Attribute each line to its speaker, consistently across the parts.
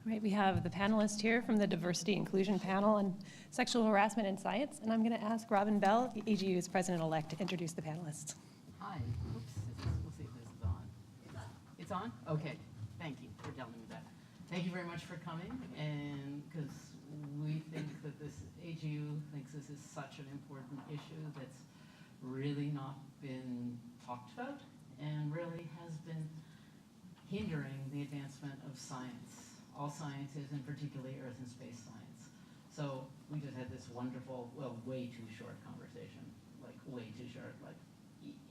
Speaker 1: All right, we have the panelists here from the Diversity Inclusion Panel on Sexual Harassment in Science, and I'm going to ask Robin Bell, AGU's president-elect, to introduce the panelists.
Speaker 2: Hi. Oops. We'll see if this is on. It's on? Okay. Thank you for telling me that. Thank you very much for coming, and because we think that AGU thinks this is such an important issue that's really not been talked about and really has been hindering the advancement of science, all sciences, and particularly earth and space science. So we just had this wonderful, well, way too short conversation, like way too short. Like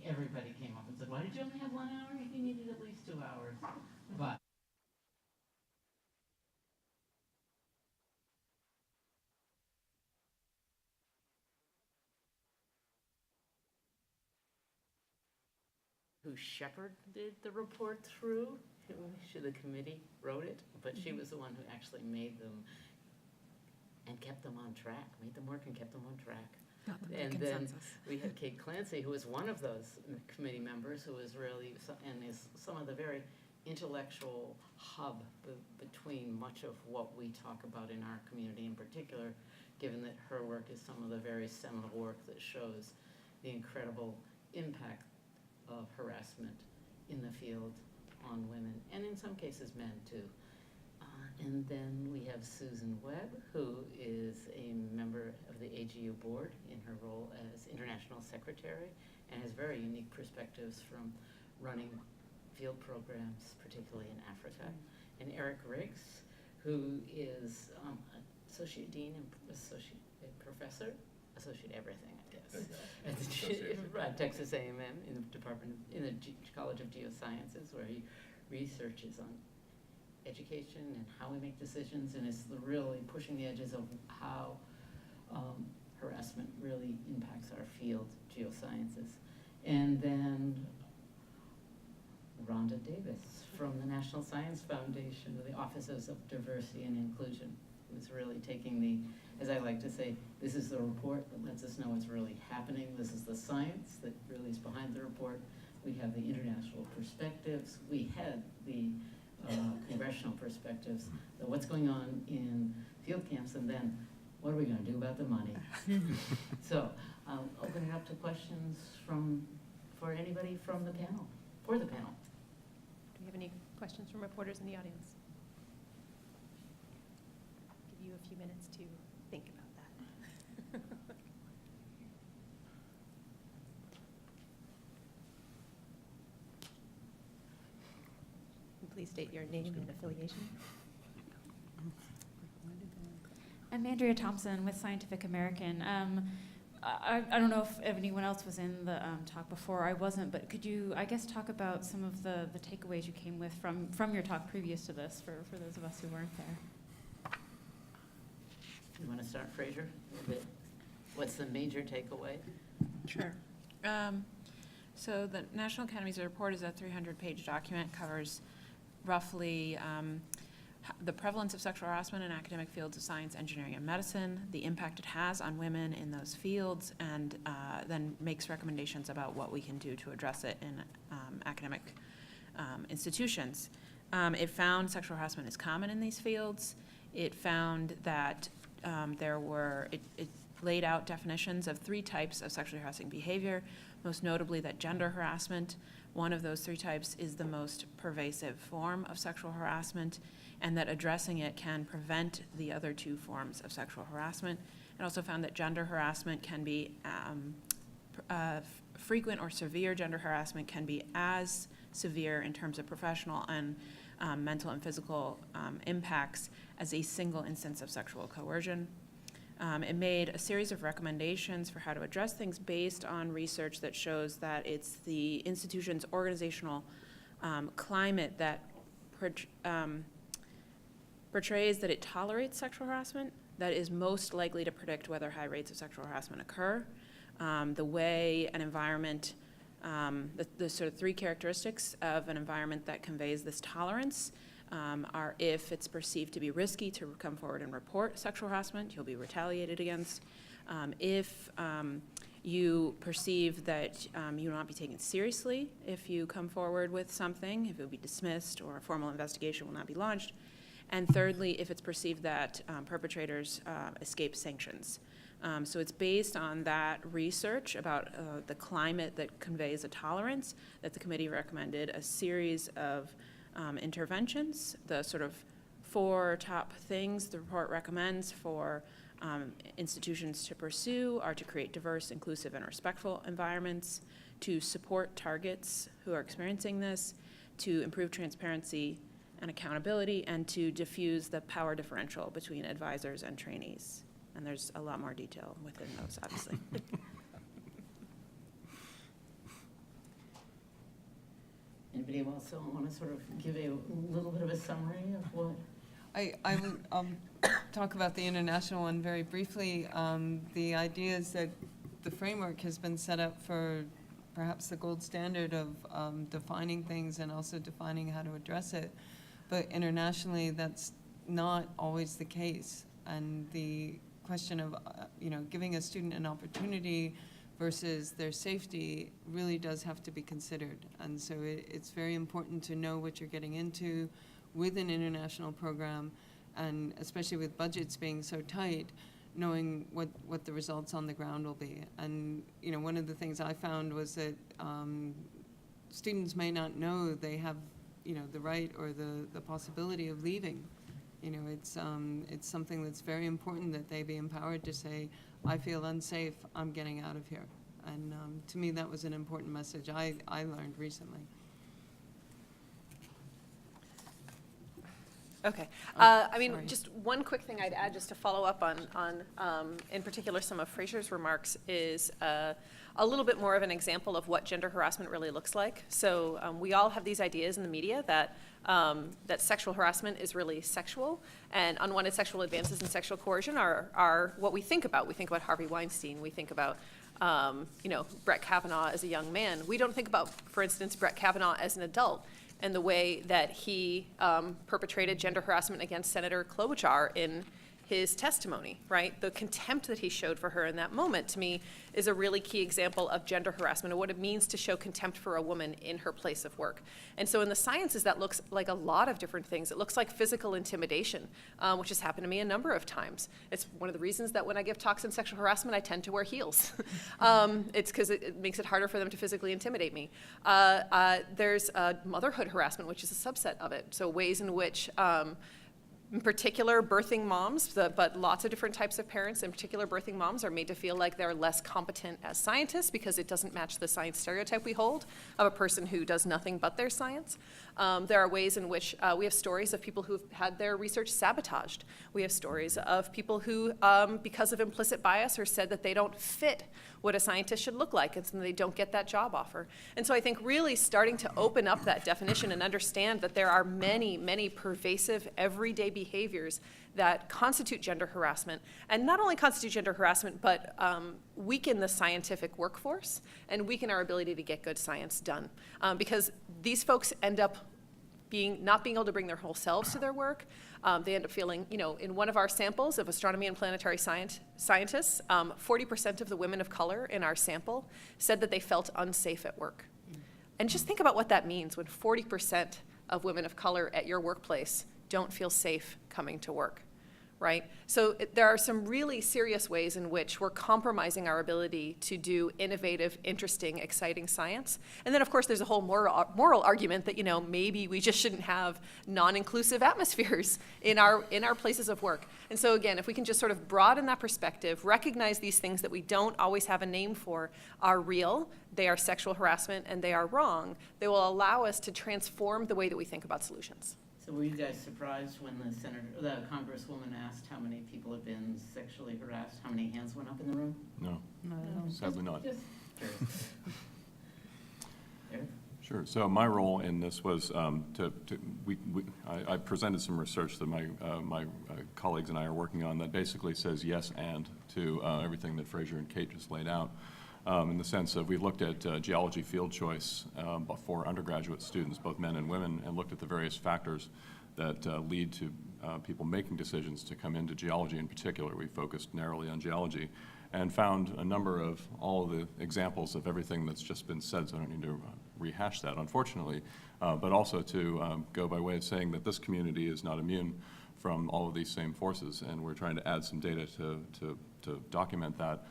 Speaker 2: everybody came up and said, why did you only have 1 hour? You needed at least 2 hours. But who shepherded the report through. The committee wrote it, but she was the one who actually made them and kept them on track, made them work and kept them on track. And then we had Kate Clancy, who was one of those committee members, who was really, and is some of the very intellectual hub between much of what we talk about in our community in particular, given that her work is some of the very seminal work that shows the incredible impact of harassment in the field on women, and in some cases men too. And then we have Susan Webb, who is a member of the AGU board in her role as international secretary, and has very unique perspectives from running field programs, particularly in Africa. And Eric Riggs, who is associate dean and associate professor, associate everything, I guess, at Texas A&M in the College of Geosciences, where he researches on education and how we make decisions, and is really pushing the edges of how harassment really impacts our field, geosciences. And then Rhonda Davis from the National Science Foundation, with the Offices of Diversity and Inclusion, who's really taking the, as I like to say, this is the report that lets us know what's really happening. This is the science that really is behind the report. We have the international perspectives. We had the congressional perspectives, what's going on in field camps, and then what are we going to do about the money? So I'll open it up to questions for anybody from the panel, for the panel.
Speaker 1: Do we have any questions from reporters in the audience? Give you a few minutes to think about that. Please state your name and affiliation.
Speaker 3: I'm Andrea Thompson with Scientific American. I don't know if anyone else was in the talk before. I wasn't, but could you, I guess, talk about some of the takeaways you came with from your talk previous to this for those of us who weren't there?
Speaker 2: You want to start, Frazier? What's the major takeaway?
Speaker 4: Sure. So the National Academies report is a 300-page document, covers roughly the prevalence of sexual harassment in academic fields of science, engineering, and medicine, the impact it has on women in those fields, and then makes recommendations about what we can do to address it in academic institutions. It found sexual harassment is common in these fields. It found that it laid out definitions of 3 types of sexually harassing behavior, most notably that gender harassment, one of those 3 types, is the most pervasive form of sexual harassment, and that addressing it can prevent the other 2 forms of sexual harassment. It also found that gender harassment can be frequent or severe gender harassment can be as severe in terms of professional and mental and physical impacts as a single instance of sexual coercion. It made a series of recommendations for how to address things based on research that shows that it's the institution's organizational climate that portrays that it tolerates sexual harassment that is most likely to predict whether high rates of sexual harassment occur. The way an environment, the sort of 3 characteristics of an environment that conveys this tolerance are if it's perceived to be risky to come forward and report sexual harassment, you'll be retaliated against. If you perceive that you will not be taken seriously if you come forward with something, if it will be dismissed or a formal investigation will not be launched. And thirdly, if it's perceived that perpetrators escape sanctions. So it's based on that research about the climate that conveys a tolerance that the committee recommended a series of interventions. The sort of 4 top things the report recommends for institutions to pursue are to create diverse, inclusive, and respectful environments, to support targets who are experiencing this, to improve transparency and accountability, and to diffuse the power differential between advisors and trainees. And there's a lot more detail within those, obviously.
Speaker 2: Anybody else want to sort of give a little bit of a summary of what?
Speaker 5: I would talk about the international one very briefly. The idea is that the framework has been set up for perhaps the gold standard of defining things and also defining how to address it. But internationally, that's not always the case. And the question of, giving a student an opportunity versus their safety really does have to be considered. And so it's very important to know what you're getting into with an international program, and especially with budgets being so tight, knowing what the results on the ground will be. And, one of the things I found was that students may not know they have, the right or the possibility of leaving. It's something that's very important that they be empowered to say, I feel unsafe, I'm getting out of here. And to me, that was an important message I learned recently.
Speaker 6: Okay.
Speaker 5: Sorry.
Speaker 6: Just one quick thing I'd add, just to follow up on in particular, some of Frazier's remarks is a little bit more of an example of what gender harassment really looks like. So we all have these ideas in the media that that sexual harassment is really sexual, and unwanted sexual advances and sexual coercion are what we think about. We think about Harvey Weinstein. We think about Brett Kavanaugh as a young man. We don't think about, for instance, Brett Kavanaugh as an adult, and the way that he perpetrated gender harassment against Senator Klobuchar in his testimony, right? The contempt that he showed for her in that moment, to me, is a really key example of gender harassment and what it means to show contempt for a woman in her place of work. And so in the sciences, that looks like a lot of different things. It looks like physical intimidation, which has happened to me a number of times. It's one of the reasons that when I give talks on sexual harassment, I tend to wear heels. It's because it makes it harder for them to physically intimidate me. There's motherhood harassment, which is a subset of it. So ways in which in particular, birthing moms, but lots of different types of parents, in particular birthing moms, are made to feel like they're less competent as scientists because it doesn't match the science stereotype we hold of a person who does nothing but their science. There are ways in which we have stories of people who've had their research sabotaged. We have stories of people who, because of implicit bias, or said that they don't fit what a scientist should look like, and so they don't get that job offer. And so I think really starting to open up that definition and understand that there are many, many pervasive everyday behaviors that constitute gender harassment, and not only constitute gender harassment, but weaken the scientific workforce and weaken our ability to get good science done. Because these folks end up not being able to bring their whole selves to their work. They end up feeling, in one of our samples of astronomy and planetary scientists, 40% of the women of color in our sample said that they felt unsafe at work. And just think about what that means when 40% of women of color at your workplace don't feel safe coming to work, right? So there are some really serious ways in which we're compromising our ability to do innovative, interesting, exciting science. And then, of course, there's a whole moral argument that, maybe we just shouldn't have non-inclusive atmospheres in our places of work. And so, again, if we can just sort of broaden that perspective, recognize these things that we don't always have a name for are real, they are sexual harassment, and they are wrong, they will allow us to transform the way that we think about solutions.
Speaker 2: So were you guys surprised when the Congresswoman asked how many people have been sexually harassed? How many hands went up in the room?
Speaker 7: No, sadly not.
Speaker 2: Just curious. Eric?
Speaker 7: Sure. So my role in this was I presented some research that my colleagues and I are working on that basically says yes and to everything that Frazier and Kate just laid out. In the sense of we looked at geology field choice for undergraduate students, both men and women, and looked at the various factors that lead to people making decisions to come into geology in particular. We focused narrowly on geology and found a number of all of the examples of everything that's just been said, so I don't need to rehash that, unfortunately, but also to go by way of saying that this community is not immune from all of these same forces, and we're trying to add some data to document that,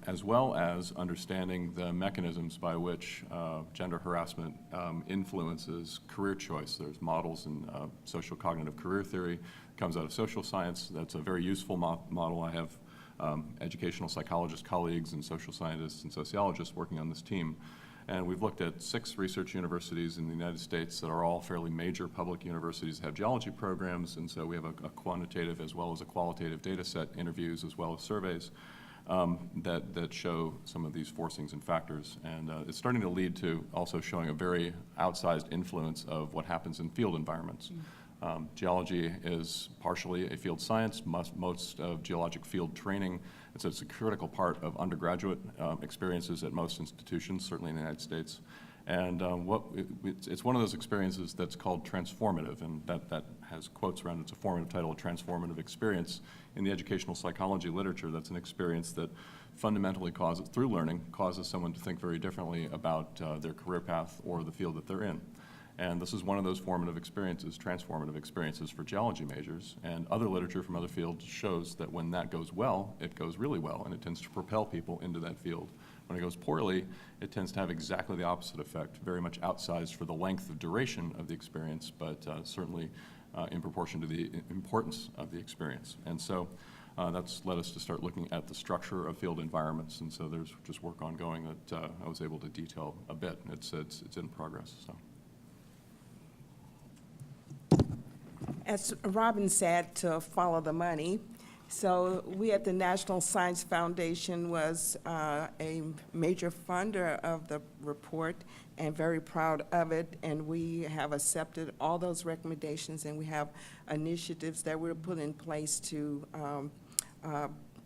Speaker 7: as well as understanding the mechanisms by which gender harassment influences career choice. There's models in social cognitive career theory, comes out of social science. That's a very useful model. I have educational psychologist colleagues and social scientists and sociologists working on this team. And we've looked at 6 research universities in the United States that are all fairly major public universities that have geology programs, and so we have a quantitative as well as a qualitative data set, interviews as well as surveys that show some of these forcings and factors. And it's starting to lead to also showing a very outsized influence of what happens in field environments. Geology is partially a field science. Most of geologic field training, it's a critical part of undergraduate experiences at most institutions, certainly in the United States. And it's one of those experiences that's called transformative, and that has quotes around it. It's a formative title, a transformative experience. In the educational psychology literature, that's an experience that fundamentally causes, through learning, causes someone to think very differently about their career path or the field that they're in. And this is one of those formative experiences, transformative experiences for geology majors. And other literature from other fields shows that when that goes well, it goes really well, and it tends to propel people into that field. When it goes poorly, it tends to have exactly the opposite effect, very much outsized for the length of duration of the experience, but certainly in proportion to the importance of the experience. And so that's led us to start looking at the structure of field environments, and so there's just work ongoing that I was able to detail a bit. It's in progress. So.
Speaker 8: As Robin said, to follow the money. So we at the National Science Foundation was a major funder of the report and very proud of it. And we have accepted all those recommendations, and we have initiatives that we're putting in place to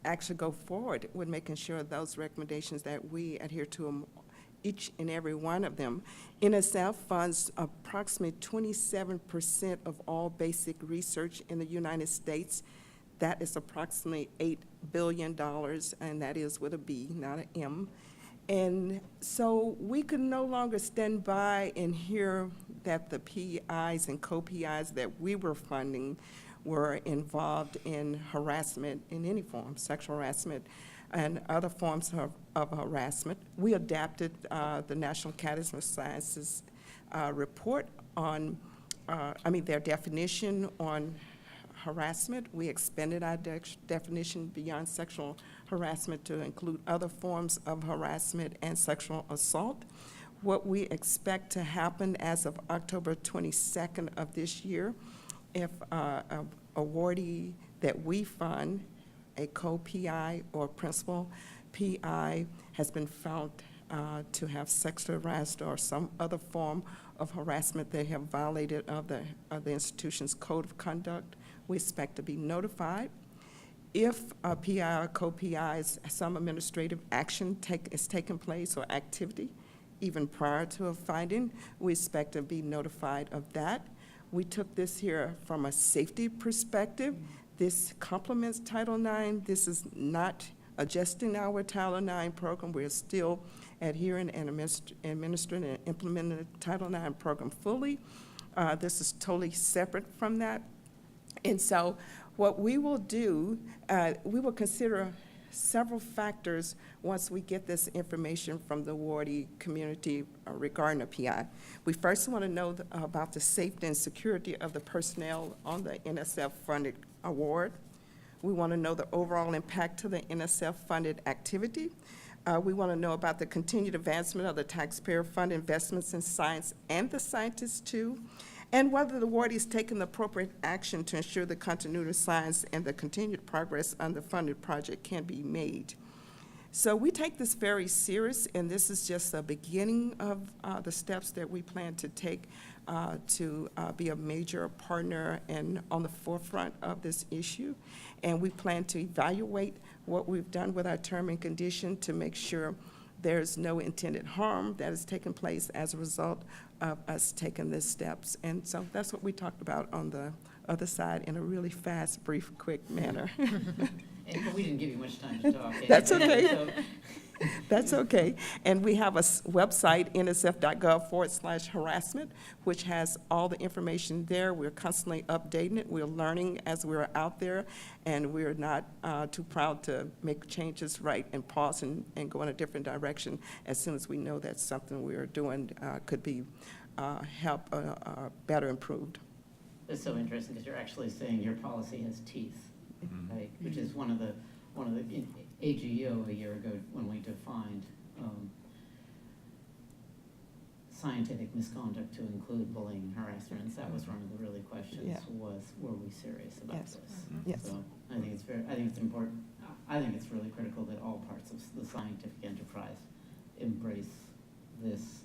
Speaker 8: actually go forward with making sure those recommendations that we adhere to them, each and every one of them. NSF funds approximately 27% of all basic research in the United States. That is approximately $8 billion, and that is with a B, not an M. And so we could no longer stand by and hear that the PIs and co-PIs that we were funding were involved in harassment in any form, sexual harassment and other forms of harassment. We adapted the National Academies of Sciences report on, their definition on harassment. We expanded our definition beyond sexual harassment to include other forms of harassment and sexual assault. What we expect to happen as of October 22nd of this year, if an awardee that we fund, a co-PI or principal PI, has been found to have sexually harassed or some other form of harassment they have violated of the institution's code of conduct, we expect to be notified. If a PI or co-PI's some administrative action is taking place or activity, even prior to a finding, we expect to be notified of that. We took this here from a safety perspective. This complements Title IX. This is not adjusting our Title IX program. We're still adhering and administering and implementing the Title IX program fully. This is totally separate from that. And so what we will do, we will consider several factors once we get this information from the awardee community regarding a PI. We first want to know about the safety and security of the personnel on the NSF-funded award. We want to know the overall impact to the NSF-funded activity. We want to know about the continued advancement of the taxpayer-funded investments in science and the scientists too, and whether the awardee is taking the appropriate action to ensure the continuity of science and the continued progress on the funded project can be made. So we take this very serious, and this is just the beginning of the steps that we plan to take to be a major partner and on the forefront of this issue. And we plan to evaluate what we've done with our term and condition to make sure there's no intended harm that has taken place as a result of us taking these steps. And so that's what we talked about on the other side in a really fast, brief, quick manner.
Speaker 2: But we didn't give you much time to talk.
Speaker 8: That's okay.
Speaker 2: So,
Speaker 8: That's okay. And we have a website, nsf.gov/harassment, which has all the information there. We're constantly updating it. We're learning as we're out there, and we're not too proud to make changes right and pause and go in a different direction as soon as we know that something we're doing could be better improved.
Speaker 2: it's so interesting because you're actually saying your policy has teeth, right? Which is one of the in AGO a year ago when we defined scientific misconduct to include bullying and harassment. And that was one of the really questions was, were we serious about this?
Speaker 8: Yes.
Speaker 2: So I think it's important. I think it's really critical that all parts of the scientific enterprise embrace this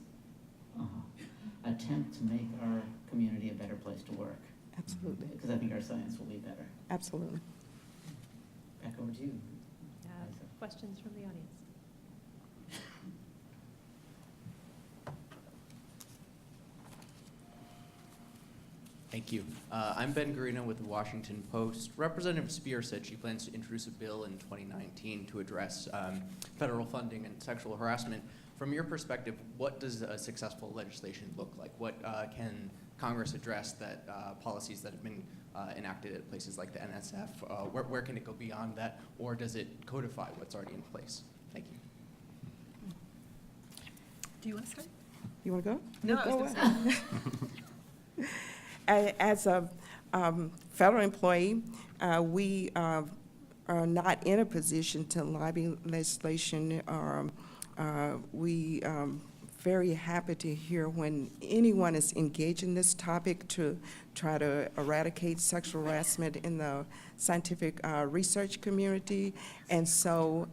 Speaker 2: attempt to make our community a better place to work.
Speaker 8: Absolutely.
Speaker 2: Because I think our science will be better.
Speaker 8: Absolutely.
Speaker 2: Back over to you.
Speaker 1: Questions from the audience?
Speaker 9: Thank you. I'm Ben Garino with the Washington Post. Representative Spear said she plans to introduce a bill in 2019 to address federal funding and sexual harassment. From your perspective, what does a successful legislation look like? What can Congress address that policies that have been enacted at places like the NSF? Where can it go beyond that, or does it codify what's already in place? Thank you.
Speaker 6: Do you want to start?
Speaker 8: You want to go?
Speaker 6: No, I was
Speaker 8: Go
Speaker 6: gonna
Speaker 8: ahead. As a federal employee, we are not in a position to lobby legislation. We very happy to hear when anyone is engaged in this topic to try to eradicate sexual harassment in the scientific research community. And so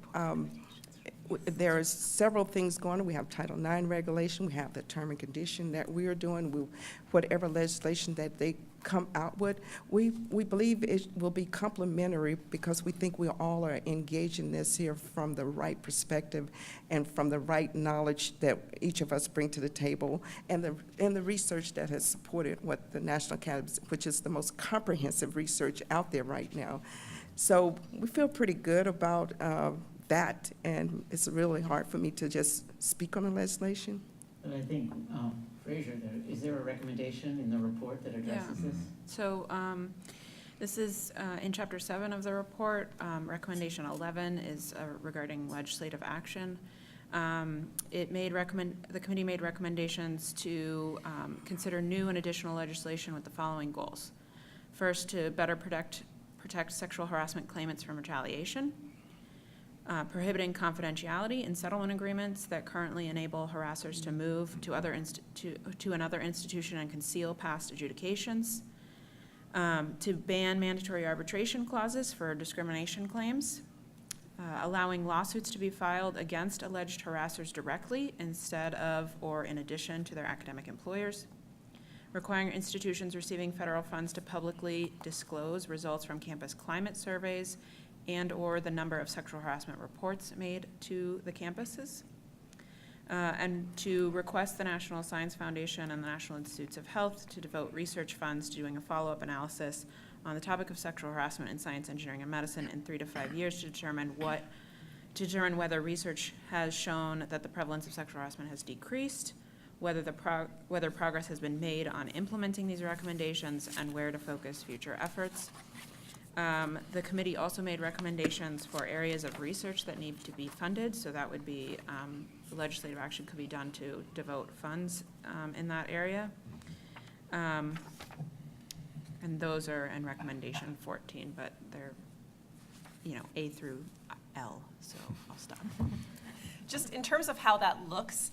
Speaker 8: there are several things going on. We have Title IX regulation. We have the term and condition that we are doing. Whatever legislation that they come out with, we believe it will be complementary because we think we all are engaged in this here from the right perspective and from the right knowledge that each of us bring to the table, and the research that has supported what the National Academies, which is the most comprehensive research out there right now. So we feel pretty good about that, and it's really hard for me to just speak on the legislation.
Speaker 2: But I think, Frazier, is there a recommendation in the report that addresses this?
Speaker 4: So this is in Chapter 7 of the report. Recommendation 11 is regarding legislative action. The committee made recommendations to consider new and additional legislation with the following goals. First, to better protect sexual harassment claimants from retaliation. Prohibiting confidentiality in settlement agreements that currently enable harassers to move to another institution and conceal past adjudications. To ban mandatory arbitration clauses for discrimination claims. Allowing lawsuits to be filed against alleged harassers directly instead of or in addition to their academic employers. Requiring institutions receiving federal funds to publicly disclose results from campus climate surveys and or the number of sexual harassment reports made to the campuses, and to request the National Science Foundation and the National Institutes of Health to devote research funds to doing a follow-up analysis on the topic of sexual harassment in science, engineering, and medicine in 3 to 5 years to determine whether research has shown that the prevalence of sexual harassment has decreased, whether progress has been made on implementing these recommendations, and where to focus future efforts. The committee also made recommendations for areas of research that need to be funded, so that would be legislative action could be done to devote funds in that area. And those are in recommendation 14, but they're, A through L, so I'll stop.
Speaker 6: Just in terms of how that looks,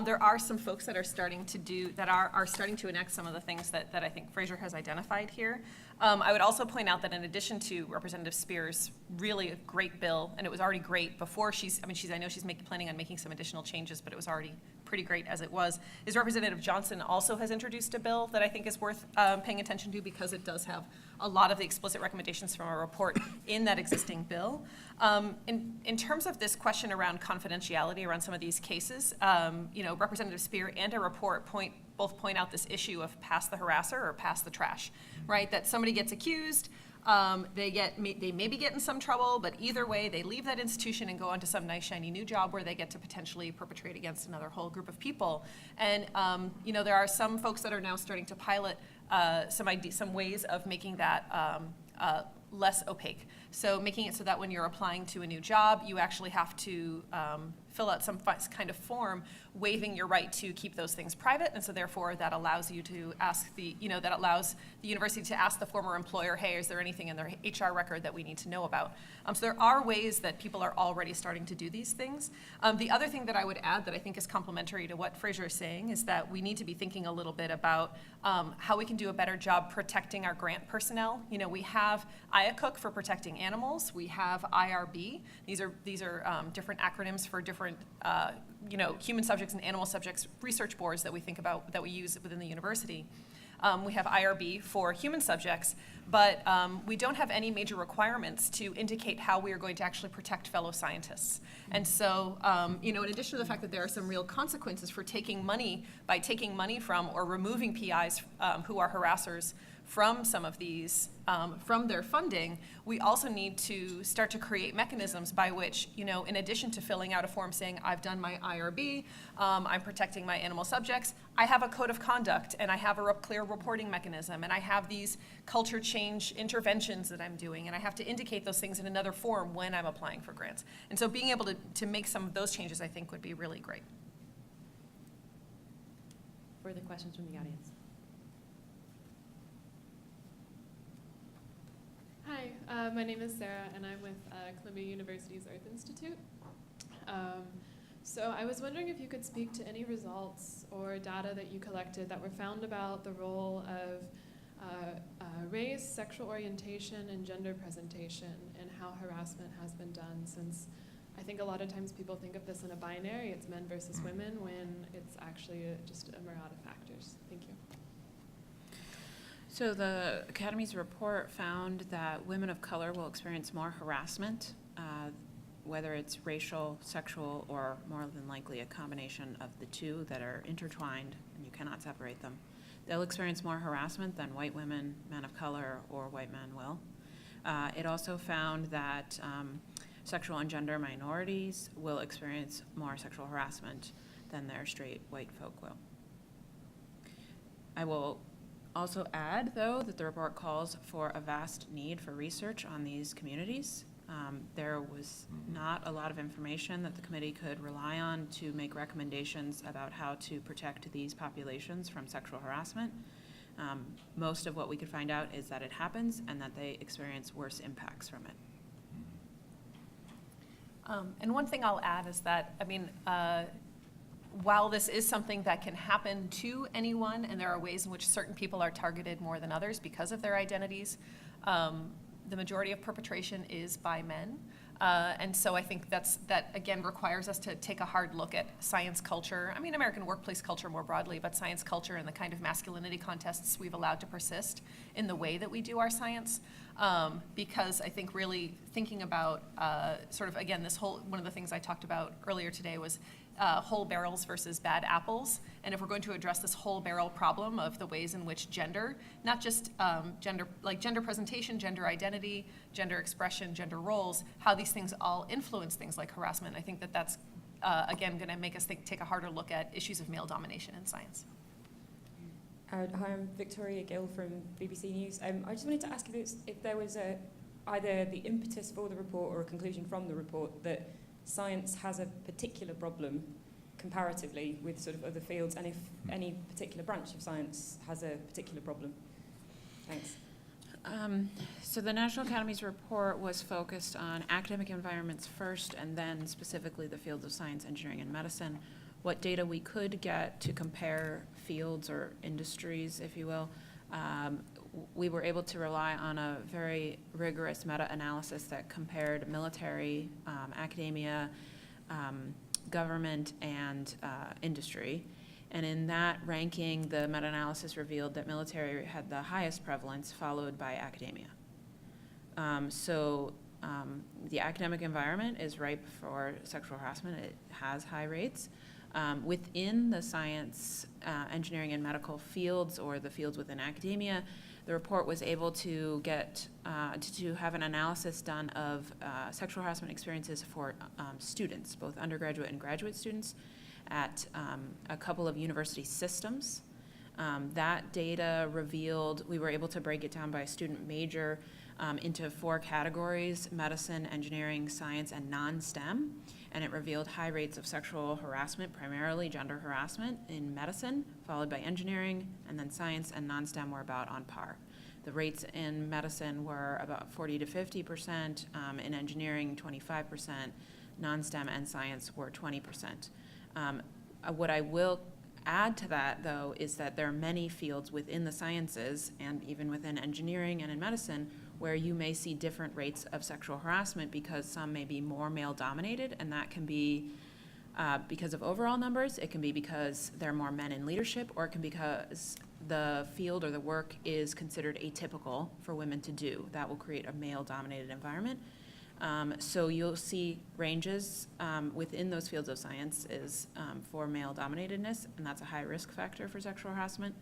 Speaker 6: there are some folks that are starting to are starting to enact some of the things that I think Frazier has identified here. I would also point out that in addition to Representative Spear's really great bill, and it was already great before I know she's planning on making some additional changes, but it was already pretty great as it was, is Representative Johnson also has introduced a bill that I think is worth paying attention to because it does have a lot of the explicit recommendations from a report in that existing bill. In terms of this question around confidentiality around some of these cases, Representative Spear and a report point both point out this issue of pass the harasser or pass the trash, right? That somebody gets accused, they maybe get in some trouble, but either way, they leave that institution and go on to some nice shiny new job where they get to potentially perpetrate against another whole group of people. And there are some folks that are now starting to pilot some ways of making that less opaque. So making it so that when you're applying to a new job, you actually have to fill out some kind of form waiving your right to keep those things private, and so therefore that allows you to ask that allows the university to ask the former employer, hey, is there anything in their HR record that we need to know about? So there are ways that people are already starting to do these things. The other thing that I would add that I think is complementary to what Frazier is saying is that we need to be thinking a little bit about how we can do a better job protecting our grant personnel. We have IACUC for protecting animals. We have IRB. These are different acronyms for different human subjects and animal subjects research boards that we think about, that we use within the university. We have IRB for human subjects, but we don't have any major requirements to indicate how we are going to actually protect fellow scientists. And so, in addition to the fact that there are some real consequences for taking money from or removing PIs who are harassers from some of these, from their funding, we also need to start to create mechanisms by which, in addition to filling out a form saying, I've done my IRB, I'm protecting my animal subjects, I have a code of conduct, and I have a clear reporting mechanism, and I have these culture change interventions that I'm doing, and I have to indicate those things in another form when I'm applying for grants. And so being able to make some of those changes, I think, would be really great.
Speaker 1: Further questions from the audience?
Speaker 10: Hi, my name is Sarah, and I'm with Columbia University's Earth Institute. So I was wondering if you could speak to any results or data that you collected that were found about the role of race, sexual orientation, and gender presentation and how harassment has been done, since I think a lot of times people think of this in a binary, it's men versus women, when it's actually just a myriad of factors. Thank you.
Speaker 4: So the Academy's report found that women of color will experience more harassment, whether it's racial, sexual, or more than likely a combination of the two that are intertwined and you cannot separate them. They'll experience more harassment than white women, men of color, or white men will. It also found that sexual and gender minorities will experience more sexual harassment than their straight white folk will. I will also add, though, that the report calls for a vast need for research on these communities. There was not a lot of information that the committee could rely on to make recommendations about how to protect these populations from sexual harassment. Most of what we could find out is that it happens and that they experience worse impacts from it.
Speaker 6: And one thing I'll add is that, while this is something that can happen to anyone, and there are ways in which certain people are targeted more than others because of their identities, the majority of perpetration is by men. And so I think that again requires us to take a hard look at science culture. American workplace culture more broadly, but science culture and the kind of masculinity contests we've allowed to persist in the way that we do our science. Because I think really thinking about one of the things I talked about earlier today was whole barrels versus bad apples. And if we're going to address this whole barrel problem of the ways in which gender, not just gender presentation, gender identity, gender expression, gender roles, how these things all influence things like harassment, I think that's, again, going to make us take a harder look at issues of male domination in science.
Speaker 11: Hi, I'm Victoria Gill from BBC News. I just wanted to ask if there was either the impetus for the report or a conclusion from the report that science has a particular problem comparatively with sort of other fields, and if any particular branch of science has a particular problem. Thanks.
Speaker 4: So the National Academies report was focused on academic environments first, and then specifically the fields of science, engineering, and medicine. What data we could get to compare fields or industries, if you will, we were able to rely on a very rigorous meta-analysis that compared military, academia, government, and industry. And in that ranking, the meta-analysis revealed that military had the highest prevalence, followed by academia. The academic environment is ripe for sexual harassment. It has high rates. Within the science, engineering, and medical fields, or the fields within academia, the report was able to get to have an analysis done of sexual harassment experiences for students, both undergraduate and graduate students, at a couple of university systems. That data revealed, we were able to break it down by student major into 4 categories: medicine, engineering, science, and non-STEM. And it revealed high rates of sexual harassment, primarily gender harassment, in medicine, followed by engineering, and then science and non-STEM were about on par. The rates in medicine were about 40 to 50%, in engineering 25%, non-STEM and science were 20%. What I will add to that, though, is that there are many fields within the sciences and even within engineering and in medicine where you may see different rates of sexual harassment because some may be more male-dominated, and that can be because of overall numbers. It can be because there are more men in leadership, or it can be because the field or the work is considered atypical for women to do. That will create a male-dominated environment. So you'll see ranges within those fields of science is for male-dominatedness, and that's a high risk factor for sexual harassment.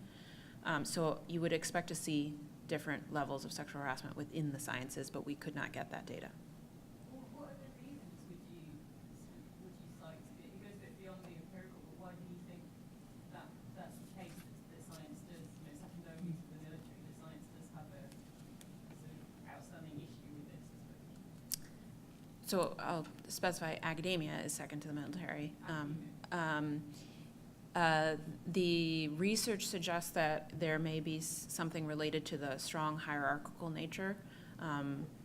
Speaker 4: So you would expect to see different levels of sexual harassment within the sciences, but we could not get that data.
Speaker 12: What other reasons would you cite? It goes a bit beyond the empirical, but why do you think that that's the case, that science does, secondarily to the military, that science does have a sort of outstanding issue with this, I suppose?
Speaker 4: So I'll specify academia is second to the military. The research suggests that there may be something related to the strong hierarchical nature.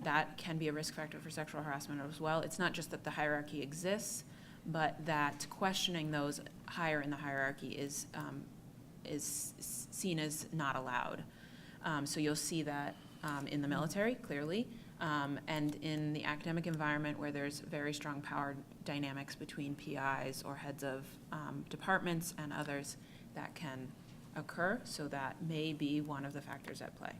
Speaker 4: That can be a risk factor for sexual harassment as well. It's not just that the hierarchy exists, but that questioning those higher in the hierarchy is seen as not allowed. So you'll see that in the military, clearly, and in the academic environment where there's very strong power dynamics between PIs or heads of departments and others, that can occur. So that may be one of the factors at play.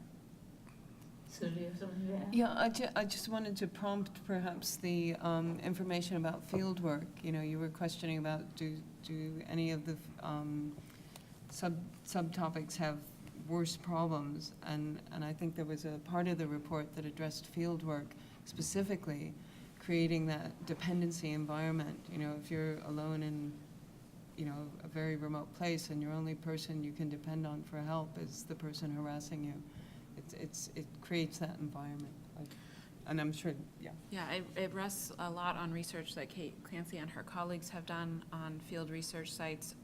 Speaker 2: So do you have something to add?
Speaker 5: Yeah, I just wanted to prompt perhaps the information about field work. You know, you were questioning about do any of the subtopics have worse problems, and I think there was a part of the report that addressed field work specifically, creating that dependency environment. You know, if you're alone in, a very remote place and your only person you can depend on for help is the person harassing you, it creates that environment. And I'm sure, yeah.
Speaker 4: Yeah, it rests a lot on research that Clancy and her colleagues have done on field research sites.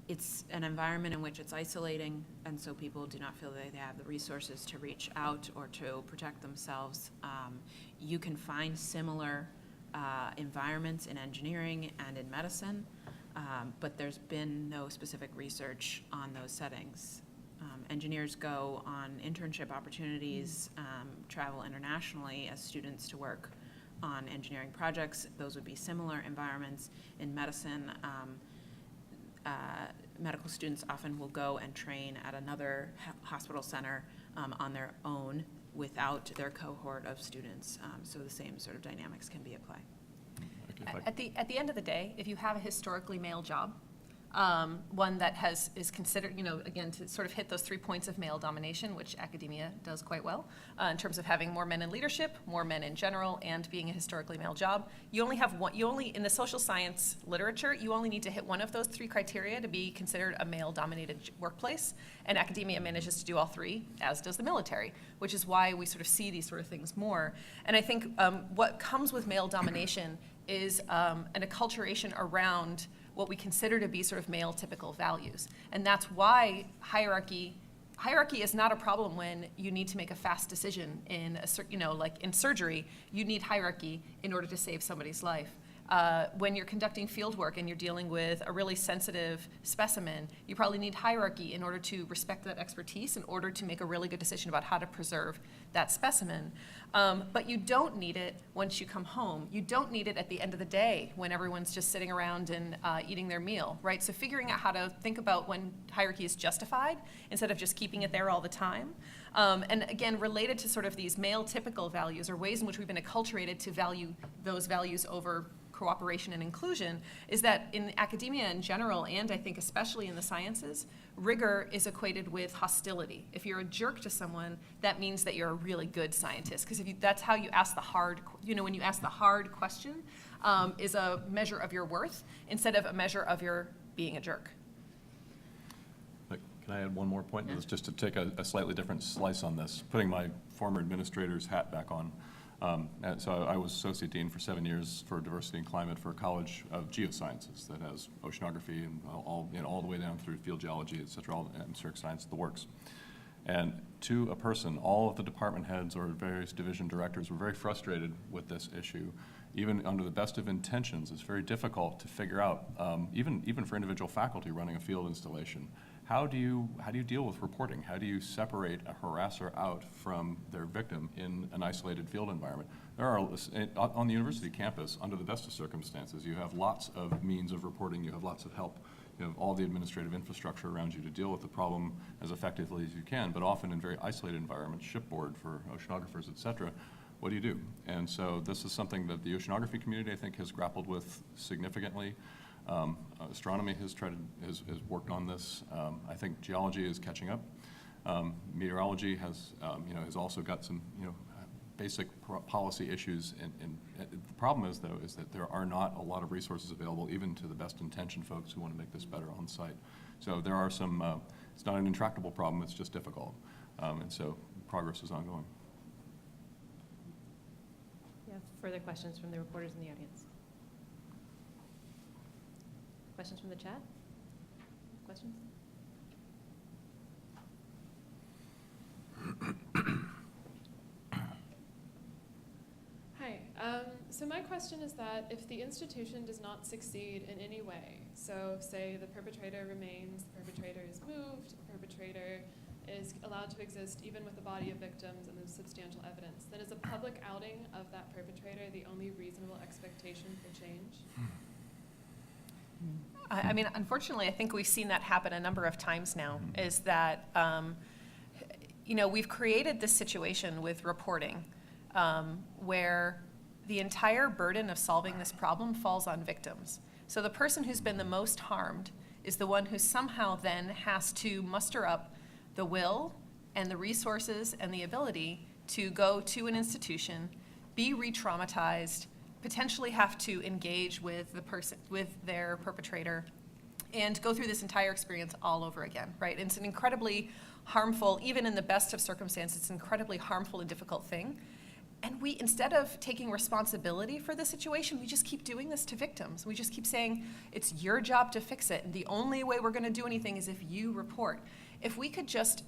Speaker 4: It's an environment in which it's isolating, and so people do not feel that they have the resources to reach out or to protect themselves. You can find similar environments in engineering and in medicine, but there's been no specific research on those settings. Engineers go on internship opportunities, travel internationally as students to work on engineering projects. Those would be similar environments. In medicine, medical students often will go and train at another hospital center on their own without their cohort of students. So the same sort of dynamics can be at play.
Speaker 7: Okay,
Speaker 6: At the end of the day, if you have a historically male job, one that is considered, again, to sort of hit those 3 points of male domination, which academia does quite well, in terms of having more men in leadership, more men in general, and being a historically male job. You only have one, in the social science literature, you only need to hit one of those 3 criteria to be considered a male-dominated workplace, and academia manages to do all 3, as does the military, which is why we sort of see these sort of things more. And I think what comes with male domination is an acculturation around what we consider to be sort of male typical values. And that's why hierarchy is not a problem when you need to make a fast decision in like in surgery. You need hierarchy in order to save somebody's life. When you're conducting field work and you're dealing with a really sensitive specimen, you probably need hierarchy in order to respect that expertise, in order to make a really good decision about how to preserve that specimen. But you don't need it once you come home. You don't need it at the end of the day when everyone's just sitting around and eating their meal, right? So figuring out how to think about when hierarchy is justified instead of just keeping it there all the time. And again, related to sort of these male typical values or ways in which we've been acculturated to value those values over cooperation and inclusion is that in academia in general, and I think especially in the sciences, rigor is equated with hostility. If you're a jerk to someone, that means that you're a really good scientist, because that's how you ask the hard, when you ask the hard question, is a measure of your worth instead of a measure of your being a jerk.
Speaker 7: Can I add one more point?
Speaker 2: Yeah.
Speaker 7: Just to take a slightly different slice on this, putting my former administrator's hat back on. And so I was associate dean for 7 years for diversity and climate for a college of geosciences that has oceanography and all the way down through field geology, et cetera, all atmospheric science, the works. And to a person, all of the department heads or various division directors were very frustrated with this issue. Even under the best of intentions, it's very difficult to figure out, even for individual faculty running a field installation, how do you deal with reporting? How do you separate a harasser out from their victim in an isolated field environment? There are, on the university campus, under the best of circumstances, you have lots of means of reporting, you have lots of help. You have all the administrative infrastructure around you to deal with the problem as effectively as you can, but often in very isolated environments, shipboard for oceanographers, et cetera, what do you do? And so this is something that the oceanography community, I think, has grappled with significantly. Astronomy has worked on this. I think geology is catching up. Meteorology has also got some, basic policy issues. And the problem is, though, is that there are not a lot of resources available, even to the best intentioned folks who want to make this better on site. So there are some, it's not an intractable problem, it's just difficult. And so progress is ongoing.
Speaker 1: We have further questions from the reporters in the audience. Questions from the chat? Questions?
Speaker 10: Hi. So my question is that if the institution does not succeed in any way, so say the perpetrator remains, the perpetrator is moved, the perpetrator is allowed to exist even with a body of victims and there's substantial evidence, then is a public outing of that perpetrator the only reasonable expectation for change?
Speaker 6: I mean, unfortunately, I think we've seen that happen a number of times now, is that, we've created this situation with reporting where the entire burden of solving this problem falls on victims. So the person who's been the most harmed is the one who somehow then has to muster up the will and the resources and the ability to go to an institution, be re-traumatized, potentially have to engage with the person, with their perpetrator, and go through this entire experience all over again, right? It's an incredibly harmful, even in the best of circumstances, it's an incredibly harmful and difficult thing. And we, instead of taking responsibility for the situation, we just keep doing this to victims. We just keep saying, it's your job to fix it, and the only way we're gonna do anything is if you report. If we could just,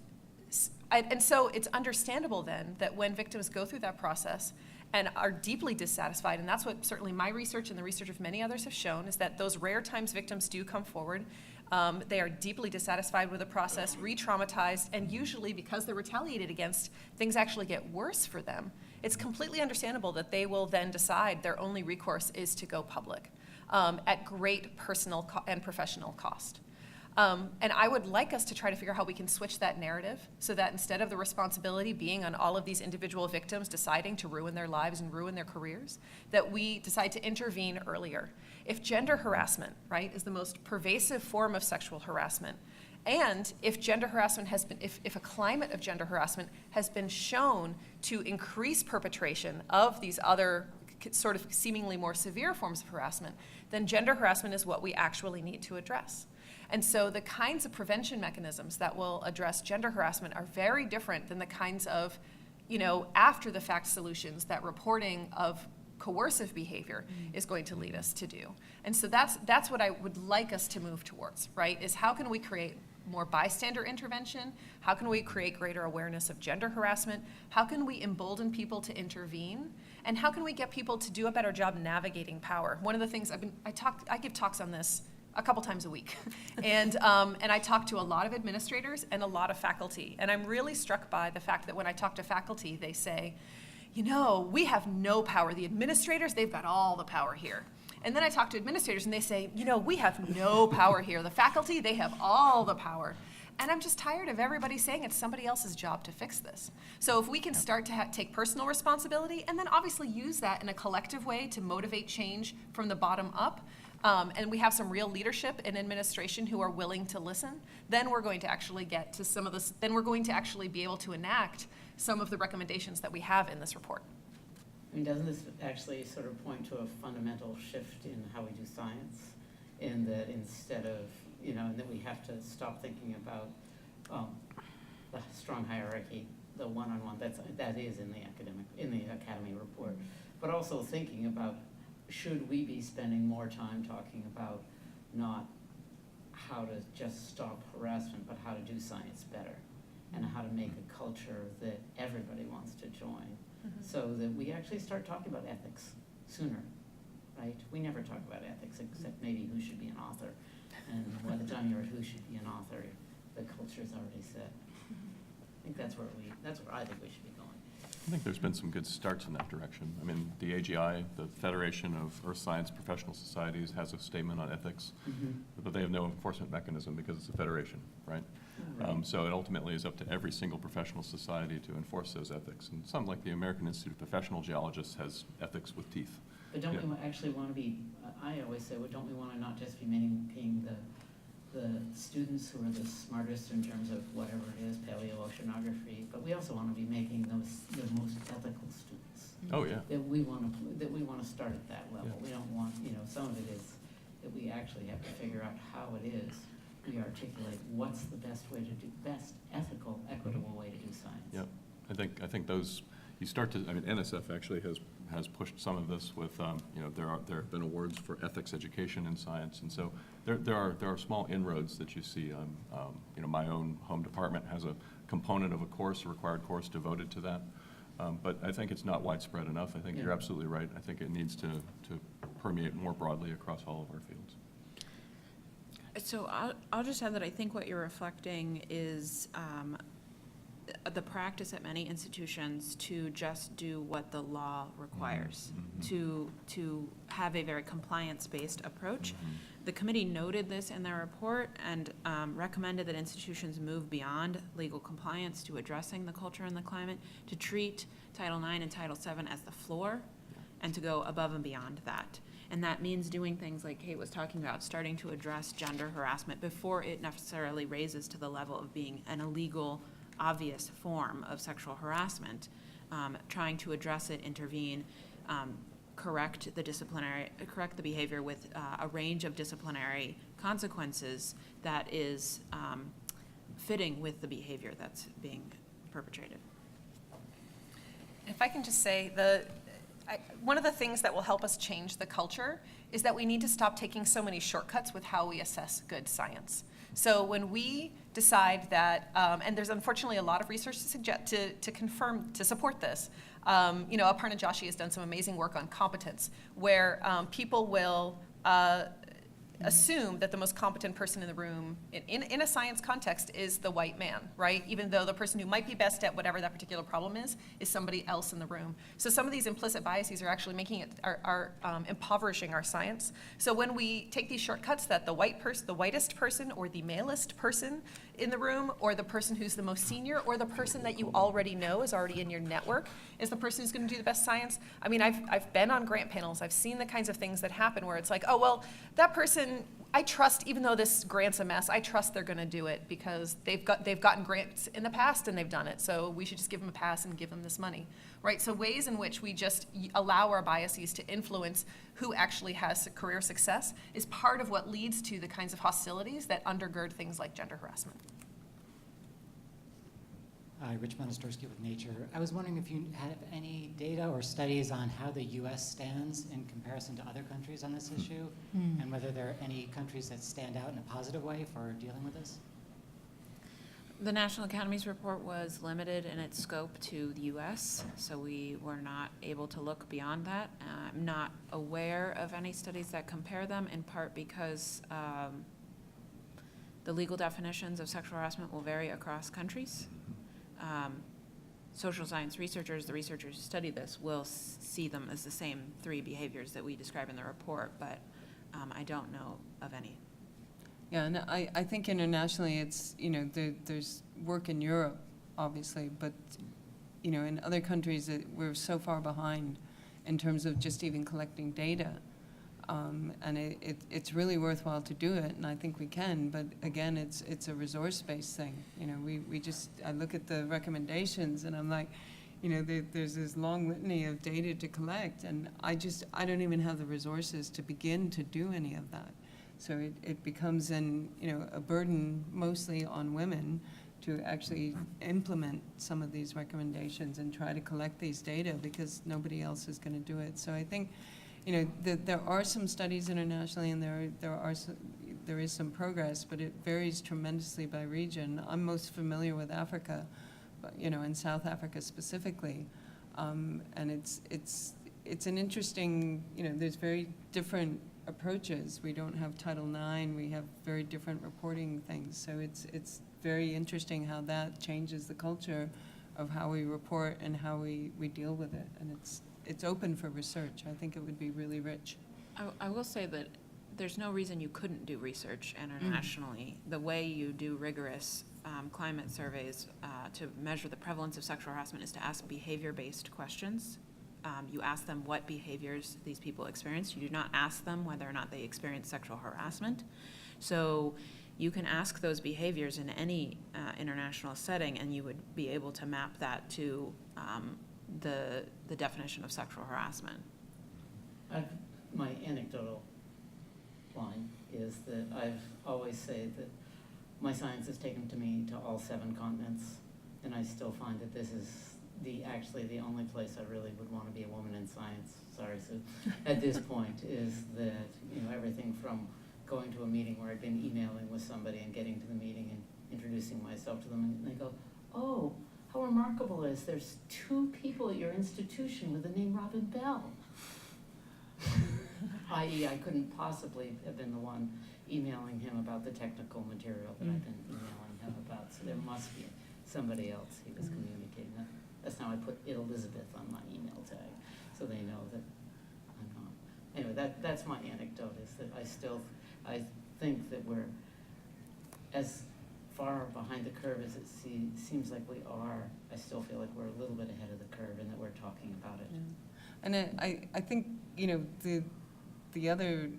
Speaker 6: and so it's understandable then that when victims go through that process and are deeply dissatisfied, and that's what certainly my research and the research of many others have shown, is that those rare times victims do come forward, they are deeply dissatisfied with the process, re-traumatized, and usually because they're retaliated against, things actually get worse for them. It's completely understandable that they will then decide their only recourse is to go public at great personal and professional cost. And I would like us to try to figure out how we can switch that narrative so that instead of the responsibility being on all of these individual victims deciding to ruin their lives and ruin their careers, that we decide to intervene earlier. If gender harassment, right, is the most pervasive form of sexual harassment, and if gender harassment has been, if a climate of gender harassment has been shown to increase perpetration of these other sort of seemingly more severe forms of harassment, then gender harassment is what we actually need to address. And so the kinds of prevention mechanisms that will address gender harassment are very different than the kinds of, after the fact solutions that reporting of coercive behavior is going to lead us to do. And so that's what I would like us to move towards, right? Is how can we create more bystander intervention? How can we create greater awareness of gender harassment? How can we embolden people to intervene? And how can we get people to do a better job navigating power? One of the things I give talks on this a couple times a week. And I talk to a lot of administrators and a lot of faculty. And I'm really struck by the fact that when I talk to faculty, they say, we have no power. The administrators, they've got all the power here. And then I talk to administrators and they say, we have no power here. The faculty, they have all the power. And I'm just tired of everybody saying it's somebody else's job to fix this. So if we can start to take personal responsibility and then obviously use that in a collective way to motivate change from the bottom up, and we have some real leadership in administration who are willing to listen, then we're going to actually get to some of this, then we're going to actually be able to enact some of the recommendations that we have in this report.
Speaker 2: I mean, doesn't this actually sort of point to a fundamental shift in how we do science? In that instead of, and that we have to stop thinking about the strong hierarchy, the one-on-one, that is in the academy report, but also thinking about, should we be spending more time talking about not how to just stop harassment, but how to do science better, and how to make a culture that everybody wants to join, so that we actually start talking about ethics sooner, right? We never talk about ethics except maybe who should be an author, and by the time you're at who should be an author, the culture's already set. I think that's where I think we should be going.
Speaker 7: I think there's been some good starts in that direction. I mean, the AGI, the Federation of Earth Science Professional Societies, has a statement on ethics, but they have no enforcement mechanism because it's a federation, right? So it ultimately is up to every single professional society to enforce those ethics. And something like the American Institute of Professional Geologists has ethics with teeth.
Speaker 2: But don't we actually want to be, I always say, well, don't we want to not just be making the students who are the smartest in terms of whatever it is, paleoceanography, but we also want to be making the most ethical students.
Speaker 7: Oh, yeah.
Speaker 2: That we want to start at that level. Yeah. We don't want, some of it is that we actually have to figure out how it is we articulate what's the best way to do, best ethical, equitable way to do science.
Speaker 7: Yeah, I think those, you start to, I mean, NSF actually has pushed some of this with, there have been awards for ethics education in science, and so there are small inroads that you see. My own home department has a component of a course, a required course devoted to that, but I think it's not widespread enough. I think you're absolutely right. I think it needs to permeate more broadly across all of our fields.
Speaker 4: So I'll just add that I think what you're reflecting is the practice at many institutions to just do what the law requires, to have a very compliance-based approach. The committee noted this in their report and recommended that institutions move beyond legal compliance to addressing the culture and the climate, to treat Title IX and Title VII as the floor, and to go above and beyond that. And that means doing things like Kate was talking about, starting to address gender harassment before it necessarily raises to the level of being an illegal, obvious form of sexual harassment, trying to address it, intervene, correct the behavior with a range of disciplinary consequences that is fitting with the behavior that's being perpetrated.
Speaker 6: If I can just say, one of the things that will help us change the culture is that we need to stop taking so many shortcuts with how we assess good science. So when we decide that, and there's unfortunately a lot of research to confirm, to support this. Aparna Joshi has done some amazing work on competence, where people will assume that the most competent person in the room, in a science context, is the white man, right? Even though the person who might be best at whatever that particular problem is somebody else in the room. So some of these implicit biases are actually making it, are impoverishing our science. So when we take these shortcuts that the whitest person, or the malest person in the room, or the person who's the most senior, or the person that you already know is already in your network, is the person who's going to do the best science. I mean, I've been on grant panels. I've seen the kinds of things that happen where it's like, oh, well, that person, I trust, even though this grant's a mess, I trust they're going to do it because they've gotten grants in the past and they've done it. So we should just give them a pass and give them this money, right? So ways in which we just allow our biases to influence who actually has career success is part of what leads to the kinds of hostilities that undergird things like gender harassment.
Speaker 13: Hi, Rich Monastorsky with Nature. I was wondering if you have any data or studies on how the U.S. stands in comparison to other countries on this issue, and whether there are any countries that stand out in a positive way for dealing with this?
Speaker 4: The National Academies report was limited in its scope to the U.S., so we were not able to look beyond that. I'm not aware of any studies that compare them, in part because the legal definitions of sexual harassment will vary across countries. Social science researchers, the researchers who study this, will see them as the same three behaviors that we describe in the report, but I don't know of any.
Speaker 5: Yeah, and I think internationally it's, there's work in Europe, obviously, but, in other countries we're so far behind in terms of just even collecting data. And it's really worthwhile to do it, and I think we can, but again, it's a resource-based thing. I look at the recommendations and I'm like, there's this long litany of data to collect, and I don't even have the resources to begin to do any of that. So it becomes a burden mostly on women to actually implement some of these recommendations and try to collect these data because nobody else is going to do it. So I think, there are some studies internationally, and there is some progress, but it varies tremendously by region. I'm most familiar with Africa, but, in South Africa specifically, and it's an interesting. There's very different approaches. We don't have Title IX. We have very different reporting things. So it's very interesting how that changes the culture of how we report and how we deal with it, and it's open for research. I think it would be really rich.
Speaker 4: I will say that there's no reason you couldn't do research internationally. The way you do rigorous climate surveys to measure the prevalence of sexual harassment is to ask behavior-based questions. You ask them what behaviors these people experience. You do not ask them whether or not they experience sexual harassment. So you can ask those behaviors in any international setting, and you would be able to map that to the definition of sexual harassment.
Speaker 2: My anecdotal line is that I've always said that my science has taken me to all 7 continents, and I still find that this is actually the only place I really would want to be a woman in science. Sorry, Sue. At this point, is that everything from going to a meeting where I've been emailing with somebody and getting to the meeting and introducing myself to them, and they go, "Oh, how remarkable is there's 2 people at your institution with the name Robin Bell." I.e., I couldn't possibly have been the one emailing him about the technical material that I've been emailing him about. So there must be somebody else he was communicating with. That's how I put Elizabeth on my email tag, so they know that I'm not. Anyway, that's my anecdote, is that I think that we're as far behind the curve as it seems like we are. I still feel like we're a little bit ahead of the curve and that we're talking about it.
Speaker 5: Yeah. And I think, the other,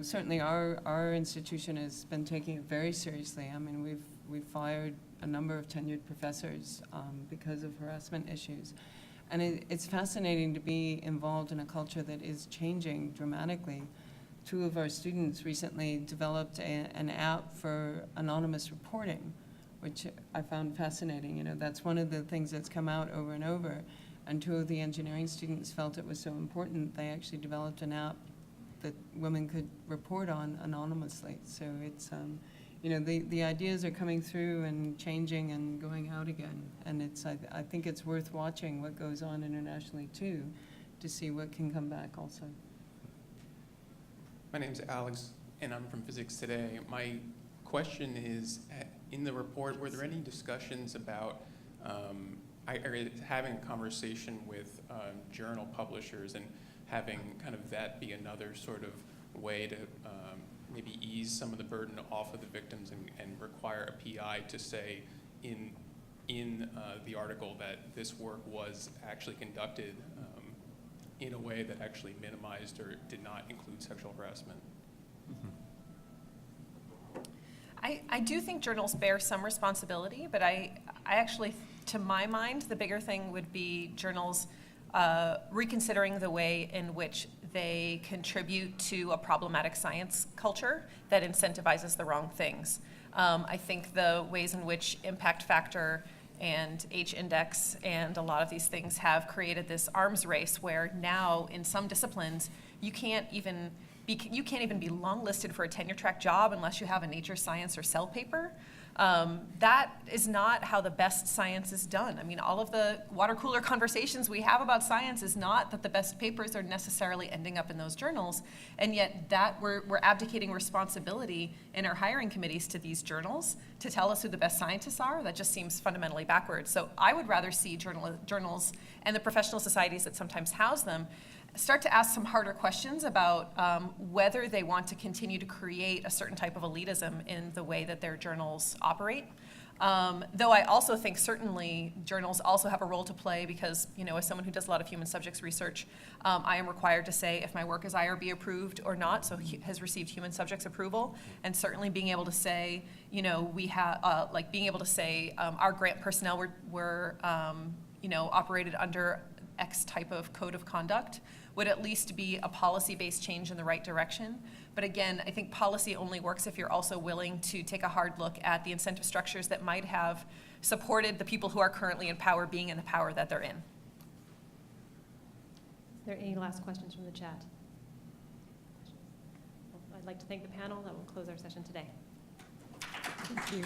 Speaker 5: certainly our institution has been taking it very seriously. I mean, we've fired a number of tenured professors because of harassment issues. And it's fascinating to be involved in a culture that is changing dramatically. 2 of our students recently developed an app for anonymous reporting, which I found fascinating. That's one of the things that's come out over and over. And 2 of the engineering students felt it was so important, they actually developed an app that women could report on anonymously. So it's, the ideas are coming through and changing and going out again. And I think it's worth watching what goes on internationally too, to see what can come back also.
Speaker 14: My name's Alex, and I'm from Physics Today. My question is, in the report, were there any discussions about having a conversation with journal publishers and having kind of that be another sort of way to maybe ease some of the burden off of the victims and require a PI to say in the article that this work was actually conducted in a way that actually minimized or did not include sexual harassment?
Speaker 6: I do think journals bear some responsibility, but I actually, to my mind, the bigger thing would be journals reconsidering the way in which they contribute to a problematic science culture that incentivizes the wrong things. I think the ways in which impact factor and H-index and a lot of these things have created this arms race where now in some disciplines you can't even be long-listed for a tenure-track job unless you have a Nature Science or Cell paper. That is not how the best science is done. I mean, all of the water cooler conversations we have about science is not that the best papers are necessarily ending up in those journals, and yet that we're abdicating responsibility in our hiring committees to these journals to tell us who the best scientists are. That just seems fundamentally backwards. So I would rather see journals and the professional societies that sometimes house them start to ask some harder questions about whether they want to continue to create a certain type of elitism in the way that their journals operate. Though I also think certainly journals also have a role to play because, as someone who does a lot of human subjects research, I am required to say if my work is IRB approved or not, so has received human subjects approval, and certainly being able to say, we have, being able to say our grant personnel were operated under X type of code of conduct would at least be a policy-based change in the right direction. But again, I think policy only works if you're also willing to take a hard look at the incentive structures that might have supported the people who are currently in power being in the power that they're in.
Speaker 1: Is there any last questions from the chat? Well, I'd like to thank the panel. That will close our session today.
Speaker 8: Thank you.